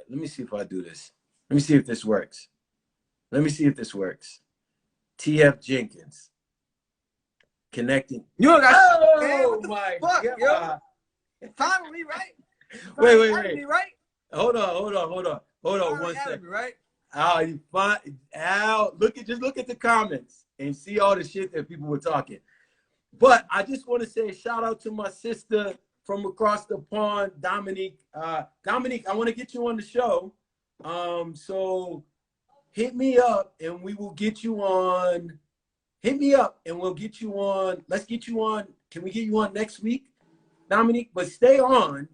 let me see if I do this. Let me see if this works. Let me see if this works. TF Jenkins. Connecting. You don't got oh my fuck, God. Yo. Finally, right? Wait. Me, right? Hold on one second. Right? Al, you find Al, just look at the comments and see all the shit that people were talking. But I just want to say a shout out to my sister from across the pond, Dominique. Dominique, I want to get you on the show. So hit me up and we will get you on. Hit me up and we'll get you on. Let's get you on. Can we get you on next week, Dominique? But stay on.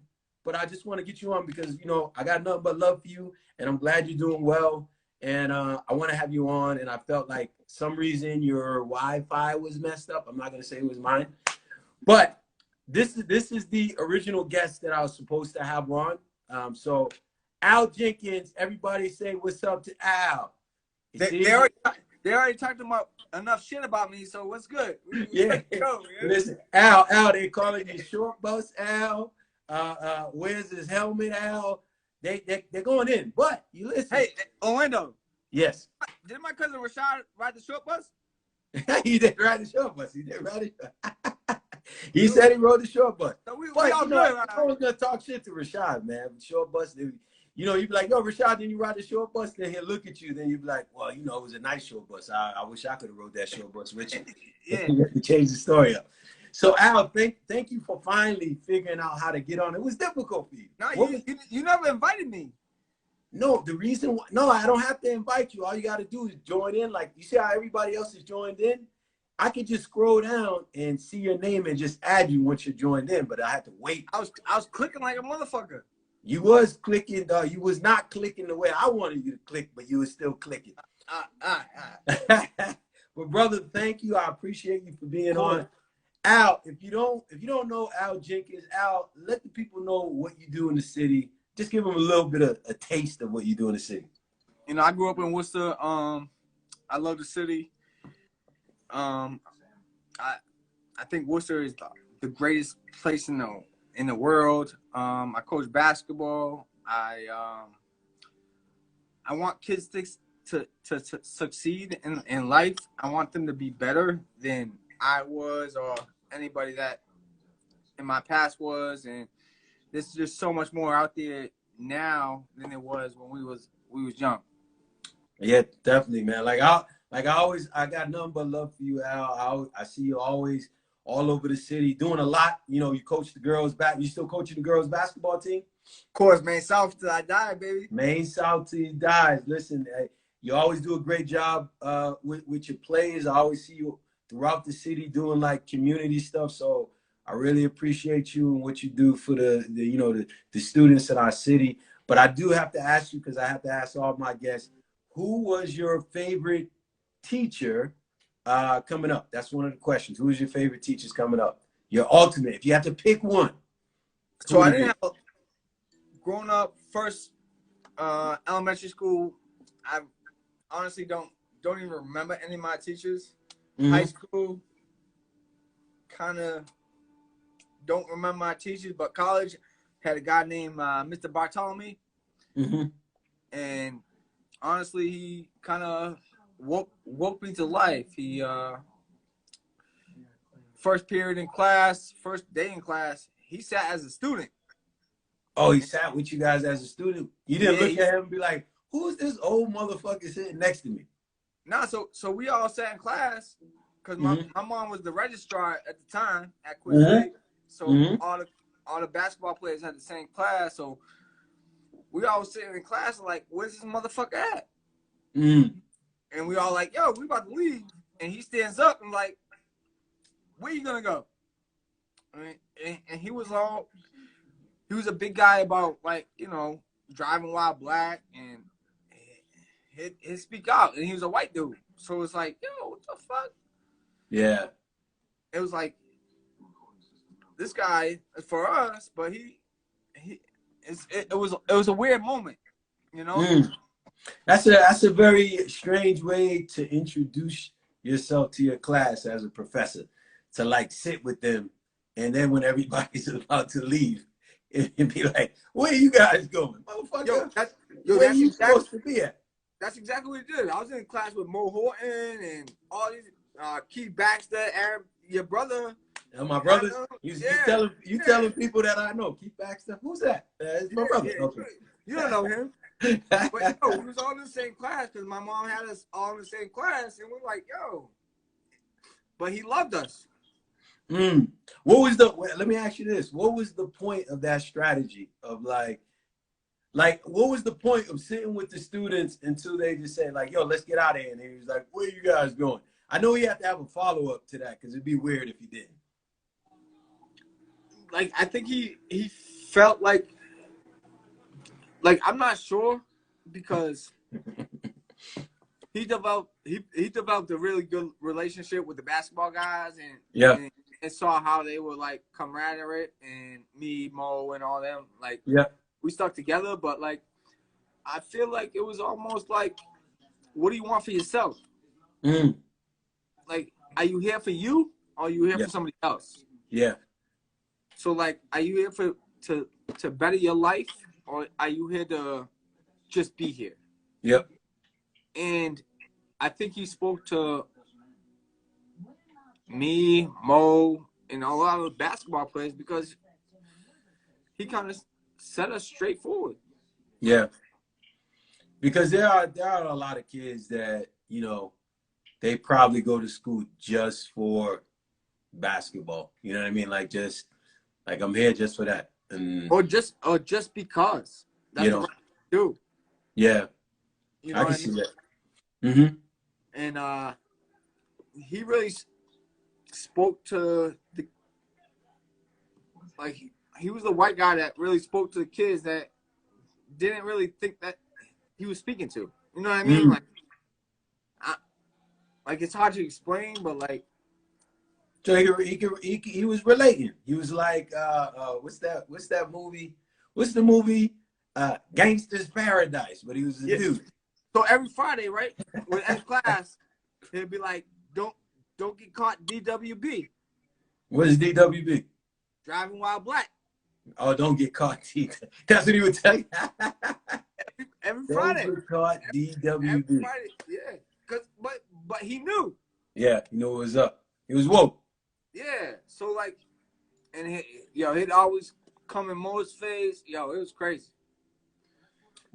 But I just want to get you on because, you know, I got nothing but love for you and I'm glad you're doing well. And I want to have you on. And I felt like some reason your Wi-Fi was messed up. I'm not going to say it was mine. But this is the original guest that I was supposed to have on. So Al Jenkins, everybody say what's up to Al. They already talked about enough shit about me, so what's good? Yeah. Go, listen, Al, they calling you short bus Al. Where's his helmet, Al? They're going in, but you listen. Hey, Orlando. Yes. Did my cousin Rashad ride the short bus? He didn't ride the short bus. He didn't ride it. He said he rode the short bus. So we but, all you know, I was gonna talk shit to Rashad, man. Short bus, you know, you'd be like, yo, Rashad, didn't you ride the short bus? Then he'll look at you. Then you'd be like, well, you know, it was a nice short bus. I wish I could have rode that short bus with you. Yeah. You have to change the story up. So Al, thank you for finally figuring out how to get on. It was difficult for you. No, you never invited me. No, the reason why, no, I don't have to invite you. All you got to do is join in. Like, you see how everybody else is joined in? I could just scroll down and see your name and just add you once you're joined in, but I had to wait. I was clicking like a motherfucker. You was clicking, you was not clicking the way I wanted you to click, but you was still clicking. But brother, thank you. I appreciate you for being on. Al, if you don't know Al Jenkins, Al, let the people know what you do in the city. Just give them a little bit of a taste of what you do in the city. You know, I grew up in Worcester. I love the city. I think Worcester is the greatest place in the world. I coach basketball. I want kids to succeed in life. I want them to be better than I was or anybody that in my past was, and there's just so much more out there now than it was when we was young. Yeah, definitely, man. I got nothing but love for you, Al. I see you always all over the city doing a lot. You know, you coach the girls you still coaching the girls basketball team? Of course, Maine South till I die, baby. Maine South till you die. Listen, you always do a great job with your players. I always see you throughout the city doing like community stuff. So I really appreciate you and what you do for the students in our city. But I do have to ask you, because I have to ask all my guests, who was your favorite teacher coming up? That's one of the questions. Who is your favorite teachers coming up? Your ultimate, if you have to pick one. So I didn't have growing up first elementary school. I honestly don't even remember any of my teachers. Mm-hmm. High school, kind of don't remember my teachers, but college had a guy named Mr. Bartolome. Mm-hmm. And honestly, he kind of woke me to life. He first period in class, first day in class, he sat as a student. Oh, he sat with you guys as a student? You didn't look at him and be like, who's this old motherfucker sitting next to me? Nah, so we all sat in class because my mom was the registrar at the time at Quinn State. So all the basketball players had the same class. So we all was sitting in class like, where's this motherfucker at? And we all like, yo, we about to leave. And he stands up and like, where you gonna go? And he was a big guy about like, you know, driving while black, and he'd speak out, and he was a white dude. So it's like, yo, what the fuck? Yeah. It was like, this guy is for us, but it was a weird moment, you know? That's a very strange way to introduce yourself to your class as a professor, to like sit with them, and then when everybody's about to leave, it'd be like, where you guys going, motherfucker? Yo, Yo, where you supposed to be at? That's exactly what he did. I was in class with Mo Horton and all these Keith Baxter, Aaron, your brother. And my brothers. You telling people that I know. Keith Baxter. Who's that? It's my brother. Yeah. Okay. You don't know him. But yo, we was all in the same class because my mom had us all in the same class, and we're like, yo. But he loved us. What was the? Let me ask you this: what was the point of that strategy of like, what was the point of sitting with the students until they just said like, "Yo, let's get out of here"? And he was like, "Where you guys going?" I know he had to have a follow up to that because it'd be weird if he didn't. Like, I think he felt like I'm not sure because he developed a really good relationship with the basketball guys and saw how they were like camaraderie, and me, Mo, and all them, like we stuck together. But like I feel like it was almost like, what do you want for yourself? Like, are you here for you or are you here for somebody else? Yeah. So like, are you here to better your life, or are you here to just be here? Yep. And I think he spoke to me, Mo, and a lot of the basketball players because he kind of set us straight forward. Yeah. Because there are a lot of kids that, you know, they probably go to school just for basketball. You know what I mean? Like, just like, I'm here just for that. And or just because that's what I do. Yeah. You know, I can see that. Mm-hmm. And he really spoke to the, like, he was the white guy that really spoke to the kids that didn't really think that he was speaking to. You know what I mean? Like, it's hard to explain, but like, so he was relating. He was like, what's that movie? What's the movie? Gangster's Paradise. But he was a dude. So every Friday, right, with every class, he'd be like, "Don't get caught DWB." What is DWB? Driving while black. Oh, don't get caught. That's what he would tell you. every Friday. Don't get caught DWB. Every Friday, yeah. But he knew. Yeah, he knew what was up. He was woke. Yeah. So like, and he'd always come in Mo's face. Yo, it was crazy.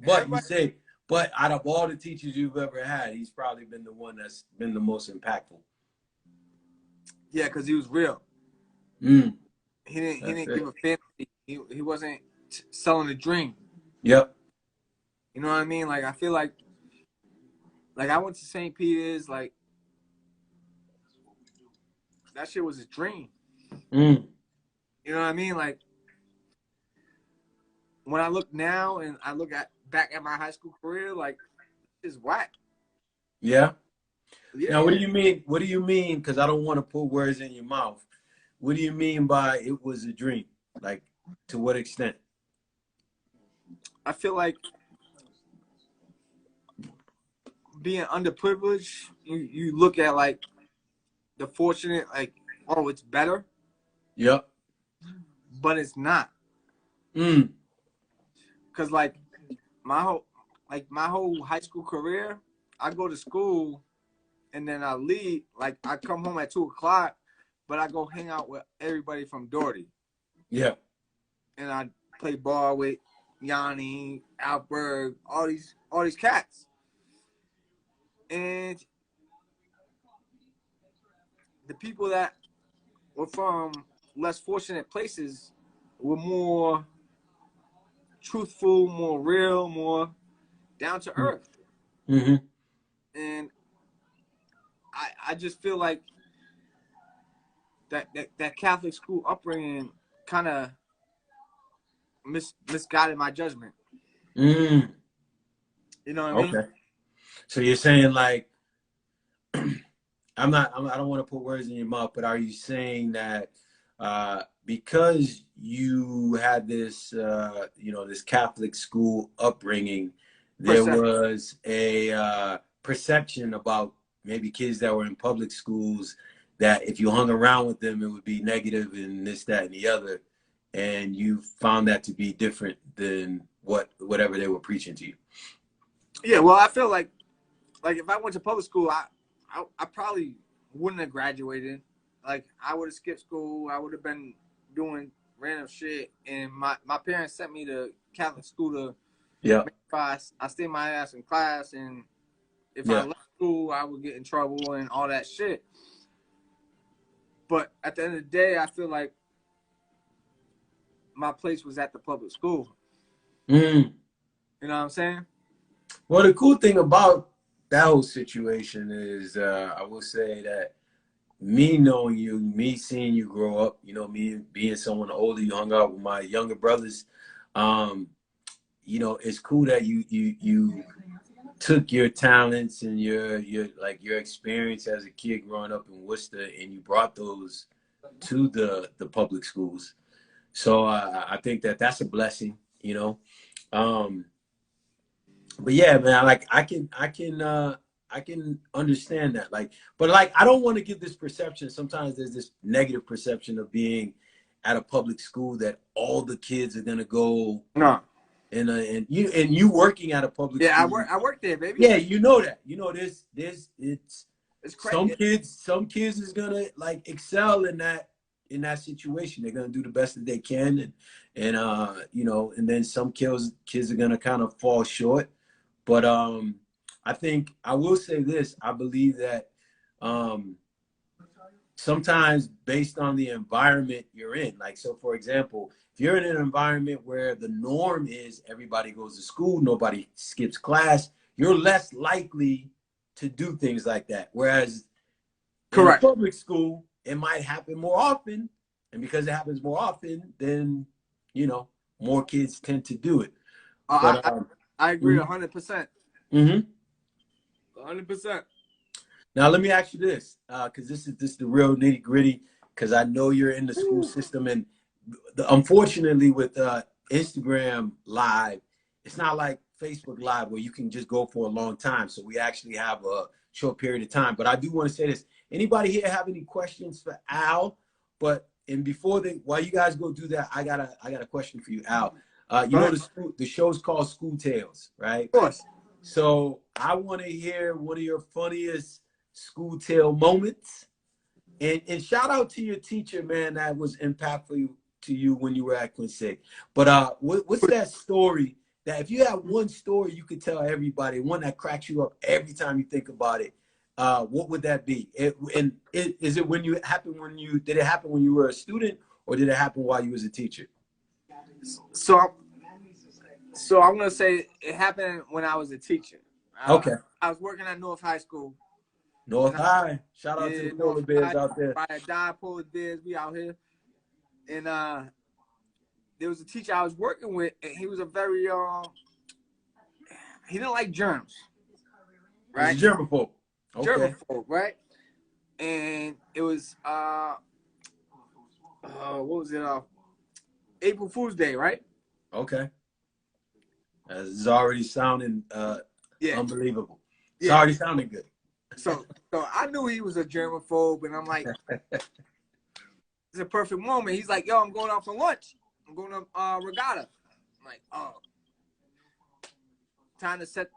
But you say, but out of all the teachers you've ever had, he's probably been the one that's been the most impactful. Yeah, because he was real. He didn't give a fantasy. He wasn't selling a dream. Yep. You know what I mean? Like, I feel like I went to St. Peter's, like, that shit was a dream. You know what I mean? Like, when I look now and I look back at my high school career, like, it's whack. Yeah. Now, what do you mean? What do you mean? Because I don't want to put words in your mouth. What do you mean by it was a dream? Like, to what extent? I feel like being underprivileged, you look at, like, the fortunate, like, oh, it's better. Yep. But it's not. Because, like, my whole high school career, I go to school and then I leave. Like, I come home at 2:00, but I go hang out with everybody from Doherty. Yeah. And I play ball with Yanni, Alberg, all these cats. And the people that were from less fortunate places were more truthful, more real, more down to earth. And I just feel like that Catholic school upbringing kind of misguided my judgment. You know what I mean? Okay. So you're saying, like, I don't want to put words in your mouth, but are you saying that because you had this, this Catholic school upbringing, there was a perception about maybe kids that were in public schools that if you hung around with them, it would be negative and this, that, and the other, and you found that to be different than whatever they were preaching to you. Yeah, well, I feel like if I went to public school, I probably wouldn't have graduated. Like, I would have skipped school. I would have been doing random shit. And my parents sent me to Catholic school to make sure I stay my ass in class. And if I left school, I would get in trouble and all that shit. But at the end of the day, I feel like my place was at the public school. Mm. You know what I'm saying? Well, the cool thing about that whole situation is, I will say that me knowing you, me seeing you grow up, you know, me being someone older, you hung out with my younger brothers. You know, it's cool that you took your talents and your experience as a kid growing up in Worcester, and you brought those to the public schools. So I think that that's a blessing, you know. But yeah, man, like I can understand that. Like, but like I don't want to give this perception. Sometimes there's this negative perception of being at a public school that all the kids are gonna go. No. And you working at a public school. Yeah, I work there, baby. Yeah, you know that. You know this it's crazy. Some kids is gonna like excel in that situation. They're gonna do the best that they can, and you know, and then some kids are gonna kind of fall short. But I think I will say this. I believe that sometimes based on the environment you're in, like, so for example, if you're in an environment where the norm is everybody goes to school, nobody skips class, you're less likely to do things like that. Whereas in a public school, it might happen more often. And because it happens more often, then, you know, more kids tend to do it. I agree 100%. Mm-hmm. 100%. Now, let me ask you this, because this is the real nitty gritty, because I know you're in the school system. And unfortunately, with Instagram Live, it's not like Facebook Live where you can just go for a long time. So we actually have a short period of time. But I do want to say this. Anybody here have any questions for Al? While you guys go do that, I got a question for you, Al. You know the show's called School Tales, right? Of course. So I want to hear one of your funniest school tale moments, and shout out to your teacher, man, that was impactful to you when you were at Quincy. But what's that story that, if you had one story you could tell everybody, one that cracks you up every time you think about it, what would that be? Did it happen when you were a student, or did it happen while you was a teacher? So I'm gonna say it happened when I was a teacher. Okay. I was working at North High School. North High. Shout out to the polar bears out there. Polar bears, we out here. And there was a teacher I was working with, and he was a very he didn't like germs. Right? Germaphobe. Okay. Germaphobe, right? And it was what was it? April Fool's Day, right? Okay. This is already sounding unbelievable. It's already sounding good. So I knew he was a germaphobe, and I'm like, it's a perfect moment. He's like, yo, I'm going out for lunch. I'm going to Regatta. I'm like, oh, time to set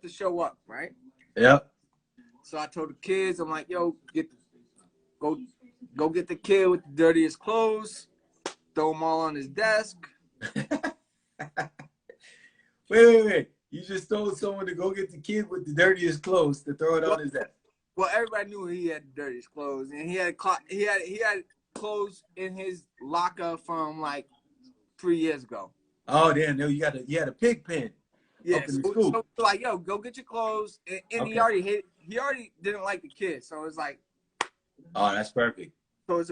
the show up, right? Yep. So I told the kids, I'm like, yo, go get the kid with the dirtiest clothes, throw them all on his desk. Wait. You just told someone to go get the kid with the dirtiest clothes to throw it on his desk. Well, everybody knew he had the dirtiest clothes, and he had clothes in his locker from like 3 years ago. Oh, damn! No, you had a pig pen. Yeah, up in the school. So like, yo, go get your clothes, and okay. He already didn't like the kid, so it's like, oh, that's perfect. So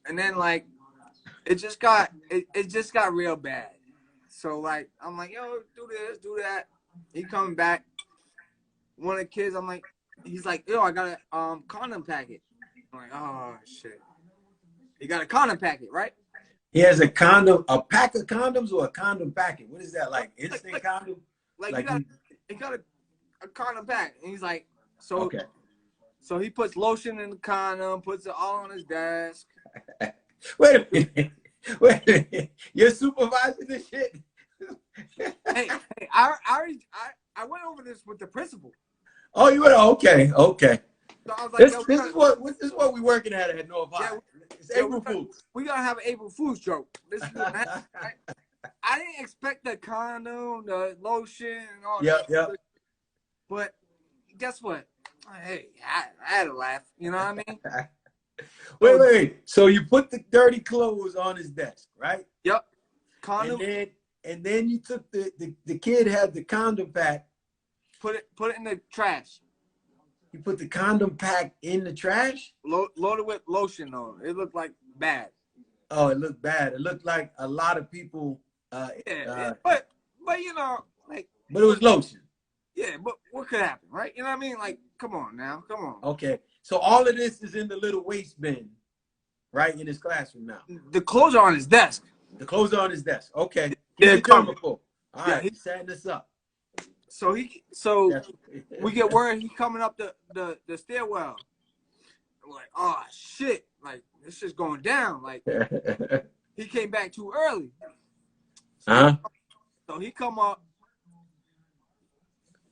and then like, it just got real bad. So like, I'm like, yo, do this, do that. He coming back. One of the kids, he's like, yo, I got a condom packet. I'm like, oh shit. He got a condom packet, right? He has a pack of condoms, or a condom packet? What is that, like instant condom? Like he got a condom pack, and he's like, so okay. So he puts lotion in the condom, puts it all on his desk. Wait a minute. You're supervising this shit? Hey, I went over this with the principal. Oh, you were okay. Okay. So I was like, This yo, this is what we working at North High. It's April Fools. We gotta have an April Fool's joke. This is what I didn't expect the condom, the lotion, and all that. Yeah. But guess what? Hey, I had a laugh. You know what I mean? Wait. So you put the dirty clothes on his desk, right? Yep. Condom. And then you took the kid had the condom pack. Put it in the trash. You put the condom pack in the trash? Loaded with lotion though. It looked like bad. Oh, it looked bad. It looked like a lot of people. But you know, like. But it was lotion. Yeah, but what could happen, right? You know what I mean? Like, come on now, come on. Okay, so all of this is in the little waste bin, right, in his classroom now. The clothes are on his desk. The clothes are on his desk. Okay. Yeah, all right, he's setting this up. So we get word he coming up the stairwell. We're like, oh shit, like this shit's going down. Like he came back too early. So he come up,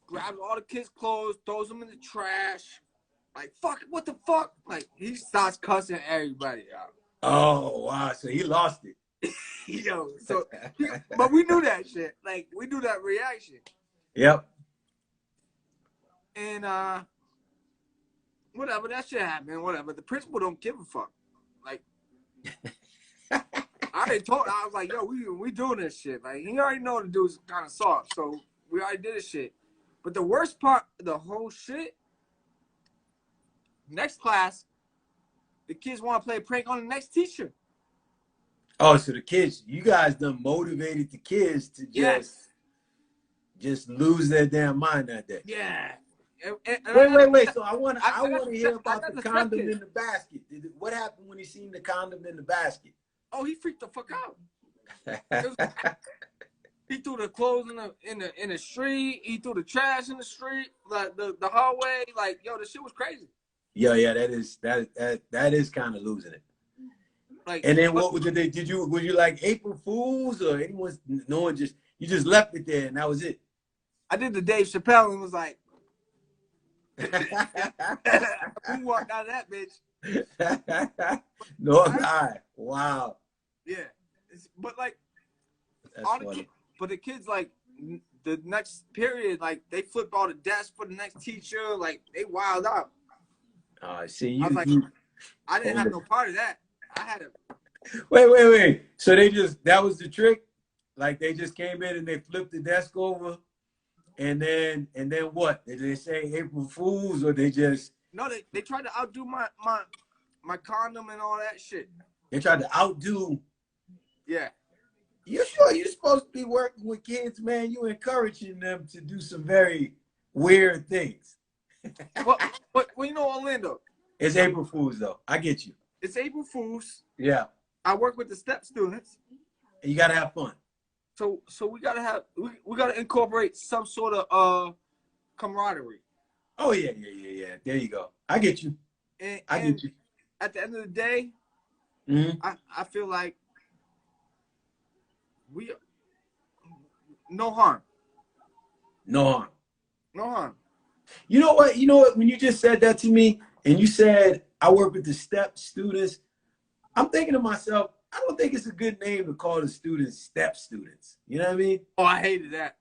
grabs all the kids' clothes, throws them in the trash. Like, fuck, what the fuck? Like, he starts cussing everybody out. Oh, wow. So he lost it. Yo, but we knew that shit. Like, we knew that reaction. Yep. And, whatever, that shit happened, whatever. The principal don't give a fuck. Like, I already told, I was like, yo, we doing this shit. Like, he already know the dude's kind of soft, so we already did this shit. But the worst part of the whole shit, next class, the kids want to play a prank on the next teacher. Oh, so the kids, you guys done motivated the kids to just lose their damn mind that day. Yeah. Wait. So I want to hear about the condom in the basket. What happened when he seen the condom in the basket? Oh, he freaked the fuck out. He threw the clothes in the street. He threw the trash in the street, like the hallway. Like, yo, this shit was crazy. Yeah, that is kind of losing it. Like, and then what did they? Were you like April Fools or anyone? No one you just left it there and that was it. I did the Dave Chappelle and was like, we walked out of that bitch. No lie. Wow. Yeah, but like, all the kids, but the kids like the next period, like they flipped all the desks for the next teacher. Like they wild out. See, I was like, I didn't have no part of that. I had to. Wait. So that was the trick? Like they just came in and they flipped the desk over, and then what? Did they say April Fools or they just? No, they tried to outdo my condom and all that shit. They tried to outdo. Yeah. You sure you're supposed to be working with kids, man? You encouraging them to do some very weird things. But you know, Orlando. It's April Fools, though. I get you. It's April Fools. Yeah. I work with the STEP students. And you gotta have fun. So we gotta incorporate some sort of camaraderie. Oh yeah. There you go. I get you. I get you. At the end of the day, I feel like no harm. No harm. You know what? When you just said that to me, and you said I work with the STEP students, I'm thinking to myself, I don't think it's a good name to call the students STEP students. You know what I mean? Oh, I hated that.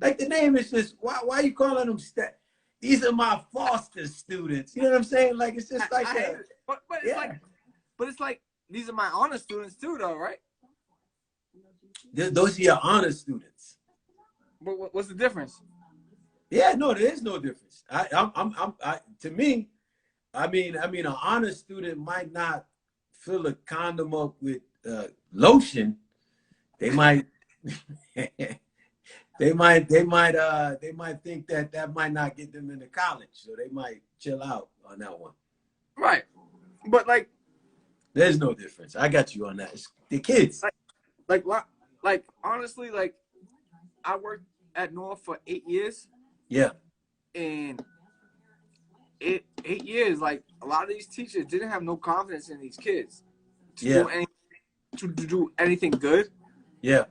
Like the name is just why are you calling them STEP? These are my foster students. You know what I'm saying? Like it's just like that. But it's like these are my honor students too, though, right? Those are your honor students. But what's the difference? Yeah, no, there is no difference. To me, I mean, an honor student might not fill a condom up with lotion. They might, they might think that might not get them into college, so they might chill out on that one. Right, but like, there's no difference. I got you on that. It's the kids. Like honestly, like I worked at North for 8 years. Yeah. And 8 years, like a lot of these teachers didn't have no confidence in these kids to do anything good. Yeah.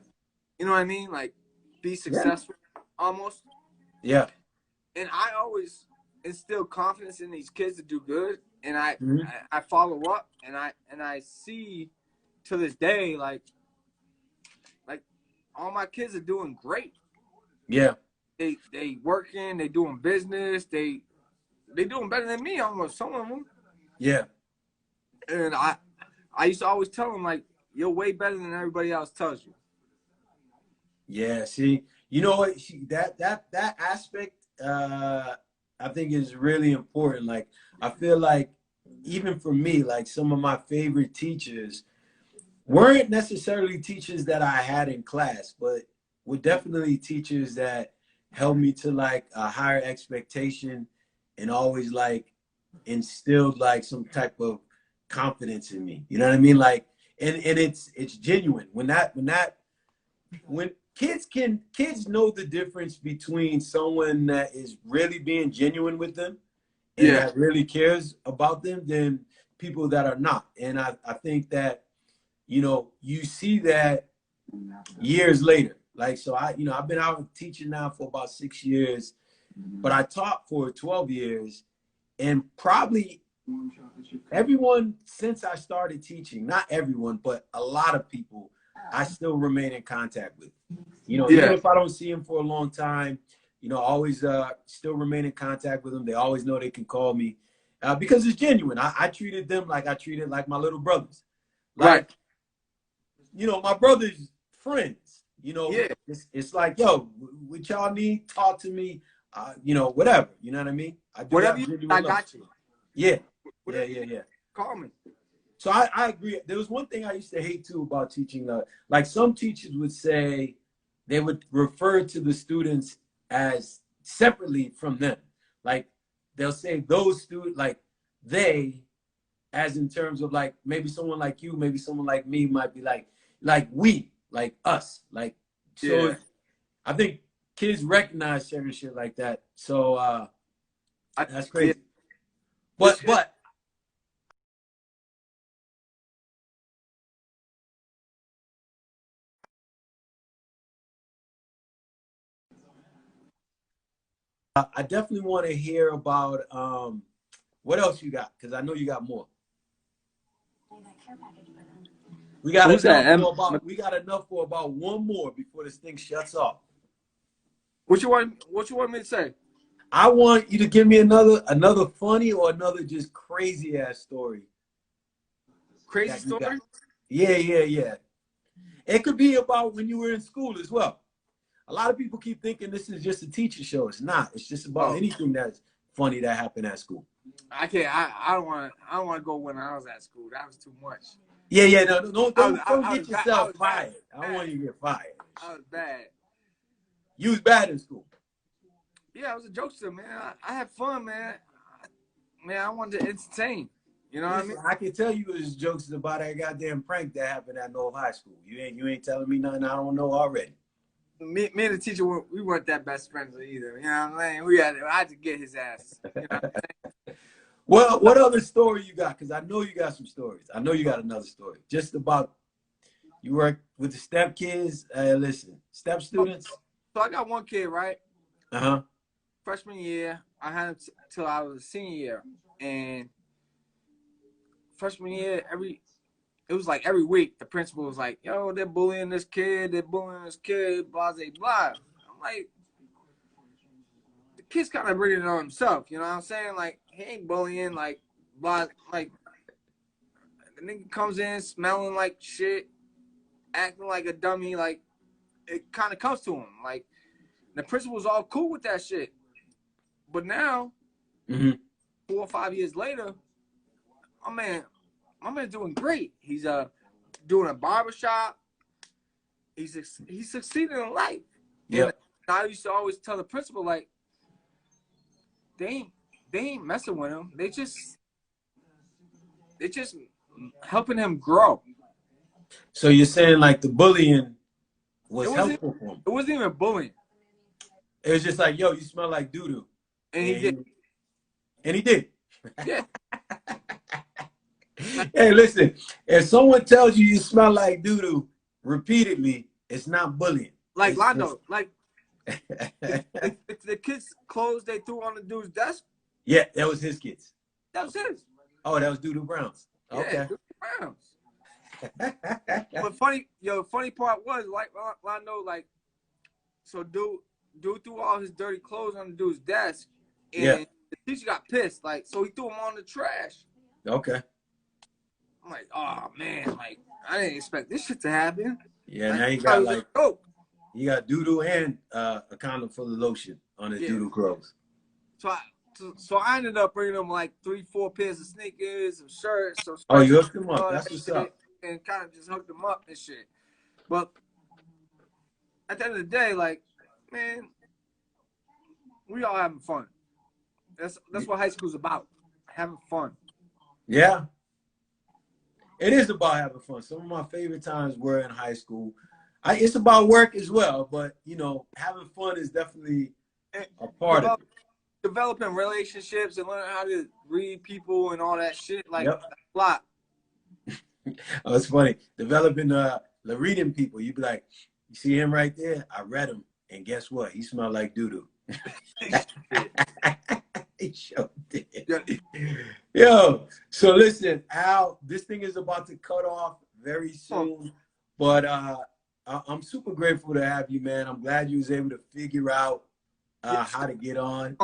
You know what I mean? Like, be successful, almost. Yeah. And I always instill confidence in these kids to do good, and I follow up, and I see to this day, like all my kids are doing great. Yeah. They working, they doing business, they doing better than me, almost, some of them. Yeah. And I used to always tell them, like, you're way better than everybody else tells you. Yeah. See, you know what? That aspect, I think is really important. Like, I feel like even for me, like some of my favorite teachers weren't necessarily teachers that I had in class, but were definitely teachers that held me to like a higher expectation and always like instilled like some type of confidence in me. You know what I mean? Like, and it's genuine when kids know the difference between someone that is really being genuine with them and that really cares about them than people that are not. And I think that, you know, you see that years later. Like, so I've been out teaching now for about 6 years, but I taught for 12 years, and probably everyone since I started teaching, not everyone, but a lot of people I still remain in contact with. You know, even if I don't see them for a long time, you know, I always still remain in contact with them. They always know they can call me because it's genuine. I treated them like I treated like my little brothers. Like, you know, my brother's friends, you know, it's like, yo, what y'all need, talk to me, you know, whatever, you know what I mean? I do whatever you need, I got you. Yeah. Yeah. Call me. So I agree. There was one thing I used to hate too about teaching. Like some teachers would say they would refer to the students as separately from them. Like they'll say those students, like they, as in terms of like maybe someone like you, maybe someone like me might be like we, like us, like so. I think kids recognize certain shit like that. So that's crazy. But I definitely want to hear about what else you got, because I know you got more. We got enough for about one more before this thing shuts off. What you want me to say? I want you to give me another funny or another just crazy ass story. Crazy story? Yeah. It could be about when you were in school as well. A lot of people keep thinking this is just a teacher show. It's not. It's just about anything that's funny that happened at school. I can't. I don't want to go when I was at school. That was too much. Yeah. No, don't get yourself fired. I don't want you to get fired. I was bad. You was bad in school. Yeah, I was a jokester, man. I had fun, man. I wanted to entertain. You know what I mean? I can tell you was jokes about that goddamn prank that happened at North High School. You ain't telling me nothing I don't know already. Me and the teacher, we weren't that best friends either. You know what I'm saying? I had to get his ass. You know what I'm saying? Well, what other story you got? Because I know you got some stories. I know you got another story. Just about you work with the step kids. Listen, step students. So I got one kid, right? Uh-huh. Freshman year, I had him till I was a senior year. And freshman year, it was like every week, the principal was like, yo, they're bullying this kid, blah, blah, blah. I'm like, the kid's kind of bringing it on himself, you know what I'm saying? Like, he ain't bullying, like, blah, like, the nigga comes in smelling like shit, acting like a dummy, like, it kind of comes to him. Like, the principal's all cool with that shit. But now, 4 or 5 years later, my man's doing great. He's doing a barbershop. He's succeeding in life. Yeah. I used to always tell the principal, like, they ain't messing with him. They just helping him grow. So you're saying like the bullying was helpful for him? It wasn't even bullying. It was just like, yo, you smell like doo-doo. And he did. And he did. Yeah. Hey, listen, if someone tells you you smell like doo-doo repeatedly, It's not bullying. Like It's Londo, like if the kids' clothes they threw on the dude's desk. Yeah, that was his kids. That was his. Oh, that was Doodoo Brown's. Okay. Yeah, Browns. But funny part was like Londo, like, so dude threw all his dirty clothes on the dude's desk, and the teacher got pissed. Like, so he threw them on the trash. Okay. I'm like, oh man, like I didn't expect this shit to happen. Yeah, like, now you got like you got doodoo and a condom full of lotion on his doodoo clothes. So I ended up bringing him like 3-4 pairs of sneakers, some shirts, some. Oh, you hooked him up. That's what's up. And kind of just hooked him up and shit. But at the end of the day, like, man, we all having fun. That's what high school's about. Having fun. Yeah. It is about having fun. Some of my favorite times were in high school. It's about work as well, but you know, having fun is definitely a part of it. Developing relationships and learning how to read people and all that shit, like a lot. Oh, it's funny. Developing the reading people. You'd be like, you see him right there? I read him, and guess what? He smelled like doo-doo. He sure did. Yo, so listen, Al, this thing is about to cut off very soon, but I'm super grateful to have you, man. I'm glad you was able to figure out how to get on.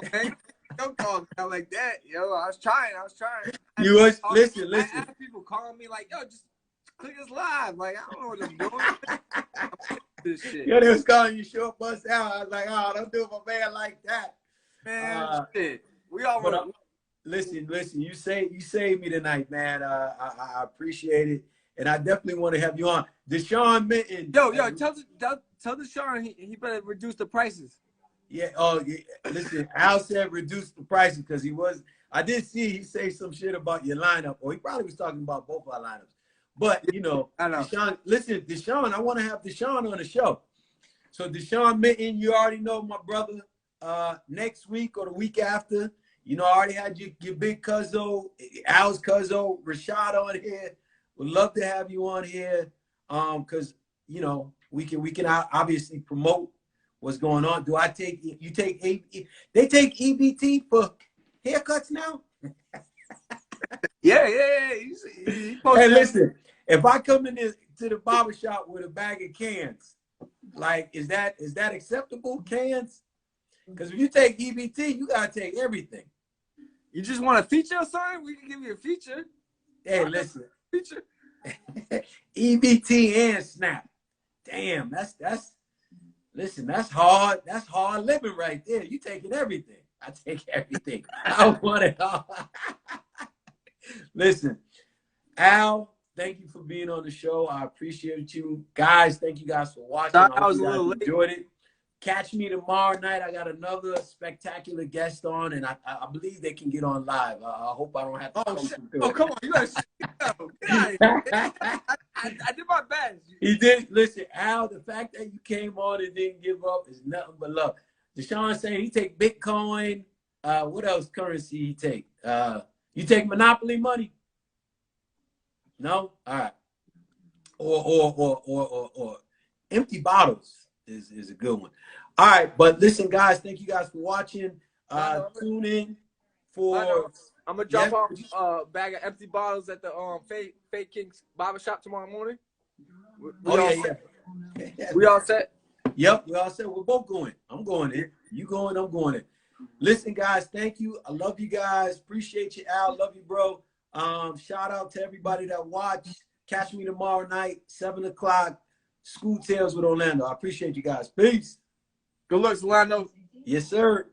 Don't call me out like that, yo. I was trying. You was listen. I had people calling me like, yo, just click us live. Like, I don't know what I'm doing. This shit. Yo, they was calling you short bust out. I was like, oh, don't do my man like that. Man, shit. We all listen. You saved me tonight, man. I appreciate it, and I definitely want to have you on. Deshaun Minton. Yo, tell Deshaun he better reduce the prices. Yeah. Oh, yeah. Listen. Al said reduce the prices because he was. I did see he say some shit about your lineup, or he probably was talking about both our lineups. But you know, Deshaun. Listen, Deshaun. I want to have Deshaun on the show. So Deshaun Minton, you already know my brother. Next week or the week after, you know, I already had your big cuzzo, Al's cuzzo, Rashad on here. Would love to have you on here, because you know we can obviously promote what's going on. Do I take you take they take EBT for haircuts now? Yeah. Hey, listen, if I come in to the barbershop with a bag of cans, like is that acceptable? Cans? Because if you take EBT, you gotta take everything. You just want a feature or something? We can give you a feature. Hey, listen. Feature. EBT and SNAP. Damn, that's listen, that's hard. That's hard living right there. You taking everything. I take everything. I want it all. Listen, Al, thank you for being on the show. I appreciate you. Guys, thank you guys for watching. I was a little late. Enjoyed it. Catch me tomorrow night. I got another spectacular guest on, and I believe they can get on live. I hope I don't have to. Come on, you gotta get out of here. I did my best. He did. Listen, Al, the fact that you came on and didn't give up is nothing but love. Deshaun saying he take Bitcoin. What else currency he take? You take Monopoly money? No? All right. Or empty bottles is a good one. All right, but listen, guys, thank you guys for watching. Tune in for. I'm gonna drop off a bag of empty bottles at the Fake King's barbershop tomorrow morning. We all set? Yep, we all set. We're both going. I'm going in. You going? I'm going in. Listen, guys, thank you. I love you guys. Appreciate you, Al. Love you, bro. Shout out to everybody that watched. Catch me tomorrow night, 7 o'clock. School Tales with Orlando. I appreciate you guys. Peace. Good luck, Orlando. Yes, sir.